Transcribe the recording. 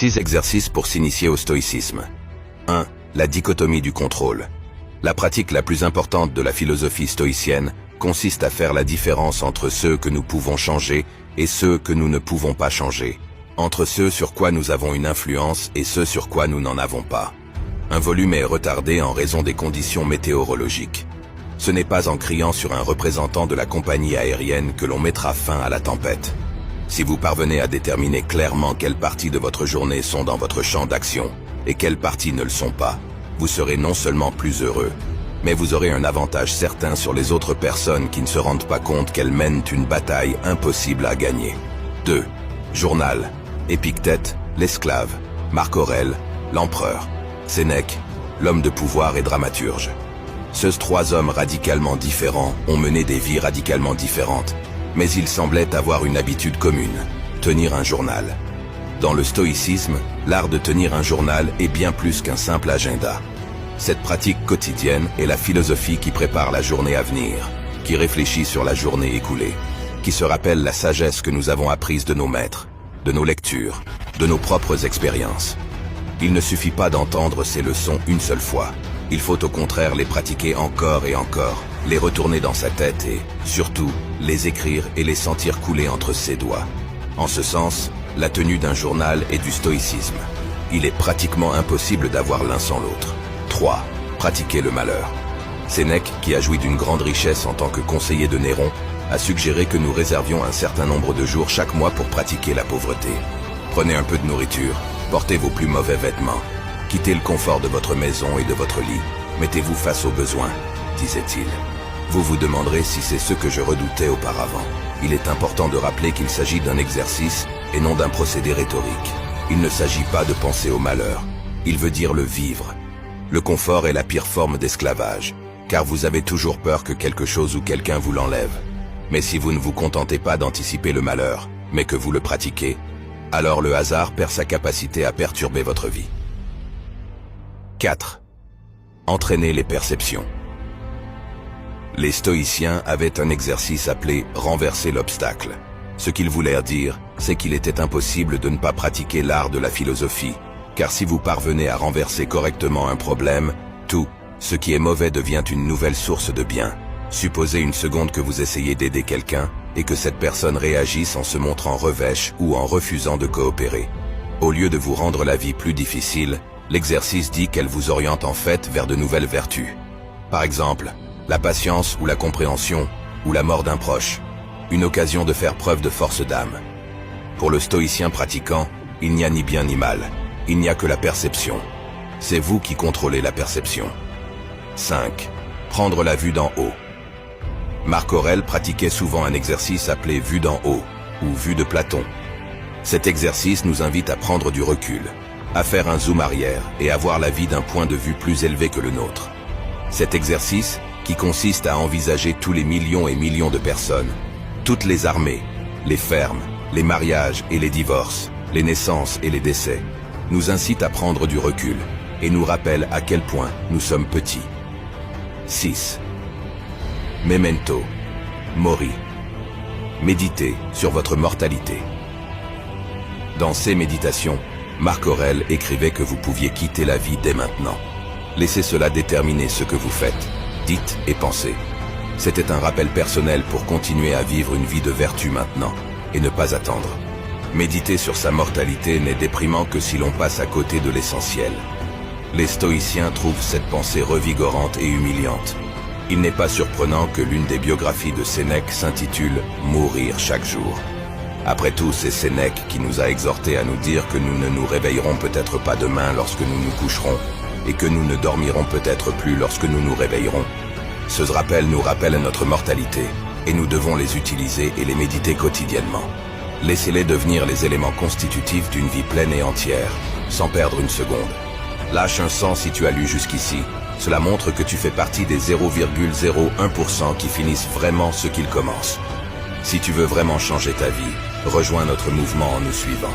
6 exercices pour s'initier au stoïcisme. 1. La dichotomie du contrôle. La pratique la plus importante de la philosophie stoïcienne consiste à faire la différence entre ceux que nous pouvons changer et ceux que nous ne pouvons pas changer, entre ceux sur quoi nous avons une influence et ceux sur quoi nous n'en avons pas. Un volume est retardé en raison des conditions météorologiques. Ce n'est pas en criant sur un représentant de la compagnie aérienne que l'on mettra fin à la tempête. Si vous parvenez à déterminer clairement quelles parties de votre journée sont dans votre champ d'action et quelles parties ne le sont pas, vous serez non seulement plus heureux, mais vous aurez un avantage certain sur les autres personnes qui ne se rendent pas compte qu'elles mènent une bataille impossible à gagner. 2. Journal. Épictète, l'esclave. Marc Aurèle, l'empereur. Sénèque, l'homme de pouvoir et dramaturge. Ces 3 hommes radicalement différents ont mené des vies radicalement différentes, mais ils semblaient avoir une habitude commune, tenir un journal. Dans le stoïcisme, l'art de tenir un journal est bien plus qu'un simple agenda. Cette pratique quotidienne est la philosophie qui prépare la journée à venir, qui réfléchit sur la journée écoulée, qui se rappelle la sagesse que nous avons apprise de nos maîtres, de nos lectures, de nos propres expériences. Il ne suffit pas d'entendre ces leçons une seule fois. Il faut au contraire les pratiquer encore et encore, les retourner dans sa tête et, surtout, les écrire et les sentir couler entre ses doigts. En ce sens, la tenue d'un journal est du stoïcisme. Il est pratiquement impossible d'avoir l'un sans l'autre. 3. Pratiquer le malheur. Sénèque, qui a joui d'une grande richesse en tant que conseiller de Néron, a suggéré que nous réservions un certain nombre de jours chaque mois pour pratiquer la pauvreté. Prenez un peu de nourriture, portez vos plus mauvais vêtements, quittez le confort de votre maison et de votre lit, mettez-vous face aux besoins, disait-il. Vous vous demanderez si c'est ce que je redoutais auparavant. Il est important de rappeler qu'il s'agit d'un exercice et non d'un procédé rhétorique. Il ne s'agit pas de penser au malheur, il veut dire le vivre. Le confort est la pire forme d'esclavage, car vous avez toujours peur que quelque chose ou quelqu'un vous l'enlève. Mais si vous ne vous contentez pas d'anticiper le malheur, mais que vous le pratiquez, alors le hasard perd sa capacité à perturber votre vie. 4. Entraîner les perceptions. Les stoïciens avaient un exercice appelé « renverser l'obstacle ». Ce qu'ils voulèrent dire, c'est qu'il était impossible de ne pas pratiquer l'art de la philosophie, car si vous parvenez à renverser correctement un problème, tout ce qui est mauvais devient une nouvelle source de bien. Supposez une seconde que vous essayez d'aider quelqu'un et que cette personne réagisse en se montrant revêche ou en refusant de coopérer. Au lieu de vous rendre la vie plus difficile, l'exercice dit qu'elle vous oriente en fait vers de nouvelles vertus. Par exemple, la patience ou la compréhension ou la mort d'un proche. Une occasion de faire preuve de force d'âme. Pour le stoïcien pratiquant, il n'y a ni bien ni mal. Il n'y a que la perception. C'est vous qui contrôlez la perception. 5. Prendre la vue d'en haut. Marc Aurèle pratiquait souvent un exercice appelé vue d'en haut, ou vue de Platon. Cet exercice nous invite à prendre du recul, à faire un zoom arrière et à voir la vie d'un point de vue plus élevé que le nôtre. Cet exercice, qui consiste à envisager tous les millions et millions de personnes, toutes les armées, les fermes, les mariages et les divorces, les naissances et les décès, nous incite à prendre du recul et nous rappelle à quel point nous sommes petits. 6. Memento mori. Méditez sur votre mortalité. Dans ces méditations, Marc Aurèle écrivait que vous pouviez quitter la vie dès maintenant. Laissez cela déterminer ce que vous faites, dites et pensez. C'était un rappel personnel pour continuer à vivre une vie de vertu maintenant et ne pas attendre. Méditer sur sa mortalité n'est déprimant que si l'on passe à côté de l'essentiel. Les stoïciens trouvent cette pensée revigorante et humiliante. Il n'est pas surprenant que l'une des biographies de Sénèque s'intitule « Mourir chaque jour ». Après tout, c'est Sénèque qui nous a exhortés à nous dire que nous ne nous réveillerons peut-être pas demain lorsque nous nous coucherons, et que nous ne dormirons peut-être plus lorsque nous nous réveillerons. Ce rappel nous rappelle notre mortalité, et nous devons les utiliser et les méditer quotidiennement. Laissez-les devenir les éléments constitutifs d'une vie pleine et entière, sans perdre une seconde. Lâche un 100 si tu as lu jusqu'ici. Cela montre que tu fais partie des 0,01% qui finissent vraiment ce qu'ils commencent. Si tu veux vraiment changer ta vie, rejoins notre mouvement en nous suivant.